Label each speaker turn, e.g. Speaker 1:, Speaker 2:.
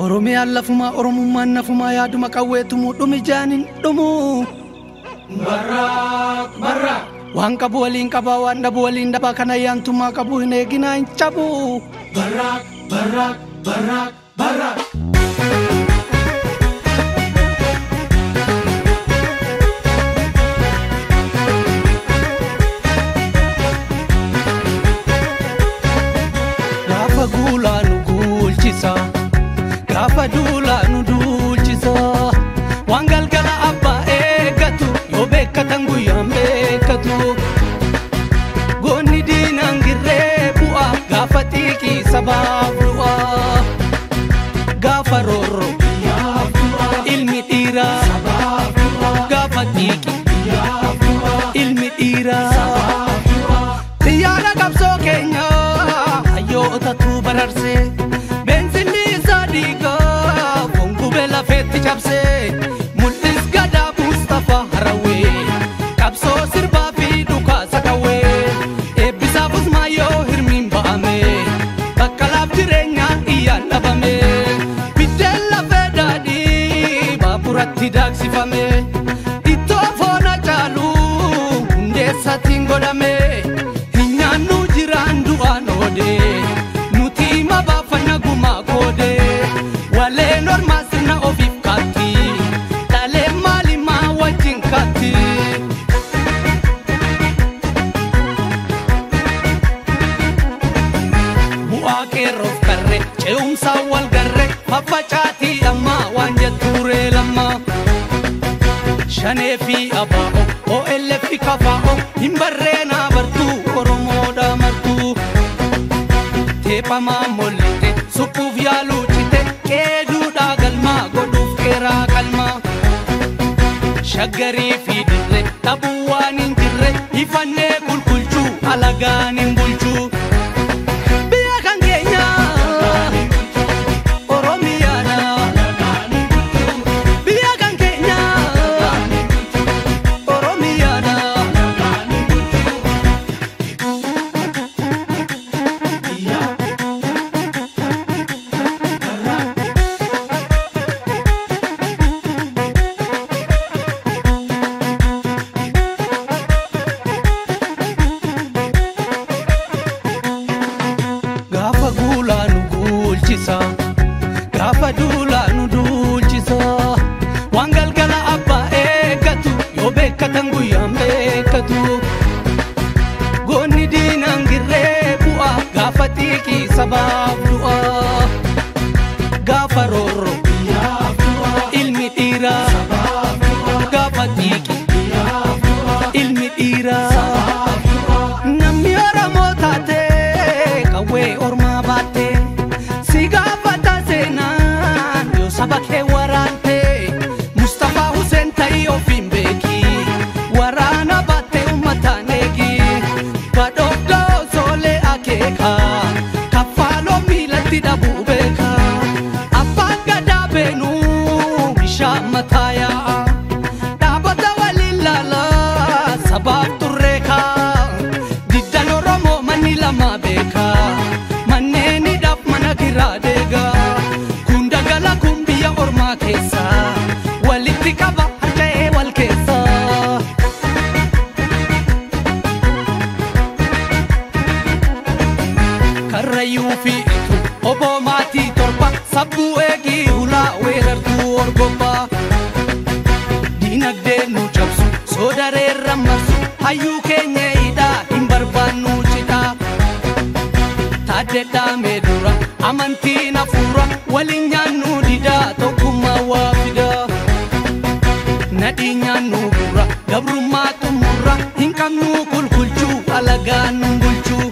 Speaker 1: Oromiyaa lafuma Oromummaan nafuma yaaduma qawweetumu dhumi jaanin dhumu Barra waan qabu waliin qabaa waan dhabu waliin dhabaa kana yaantummaa qabu hin eeginaa hin cabu Barra Gaafa duula nu dulchisa waan galgala abbaa eeggatu yoo beekkatan guyyaan beekkatu goonni diinaan girree bu'a gaafa xiiqii sabaaf du'a gaafa roorro ilmi dhiiraa gaafa xiiqii ilmi dhiiraa xiyyaara qabsoo keenya hayyootatu bararsee Cabse mul'is gadaa Mustafa Harawee qabsoo sirbaa fi dhukaa sakawee eebbisaafus maayyoo hirmiin ba'ame bakka laaf jireenyaa iyyaan dhabame biddeen lafee daadhii baaburatti daaksifame ittoo foona caalu hundeessatiin godhame hin nyaannu jiraan du'aan oodee nuti hima baafanna gumaa koodee waleen ormaa sirna ofiif Sawal garre maffacaati amma waan jetture lamma shanee fi abaa'o OLF kafaa'o hin barreena bartuu Oromoodha martuu teephamaa mollite suphuuf yaaluu cite qeeduudhaa galmaa godhuuf qeeraa qalmaa shaggarii fi dirre dhabuu waan hin jirre ifannee qulqulchuu alagaan hin bulchuu Gaafa duula nu dulchisa waan galgala abbaa eeggatu yoo beekkatan guyyaan beekkatu goonni diinaan girree bu'a gaafa xiiqii sabaaf du'a gaafa roorro ilmi dhiiraa gaafa xiiqii ilmi dhiiraa namni Oromoo taatee qawwee ormaa baattee Sabake warante Mustafa Hussein ta'i ofiin beeki waraana baate uummatanegi badhoofdoo soolee akeeka kaffaaloo miilatti dhabuu beeka abbaan gadaa beenuu bishaan mataa yaa'a dhaabata waliin laala sabaaf turreeka diddan Oromoo manni lama beeka manneenidhaaf mana giraa deega walitti qaba harka'ee wal keessa karrayyuu fi oboo maatii torba sabbuu eegii hulaa weerartuu orgobbaa diinagdee nu cabsu soodareerra marsu hayyuu keenya hidhaa hin barbaannu cidhaa taaddedhaamee dura amantiin hafuura waliin nyaannu didaa tokkummaa waa fidaa Nadinya nubura gabrummaa xumurra hin qabnu kulkulchuu alagaan nun bulchuu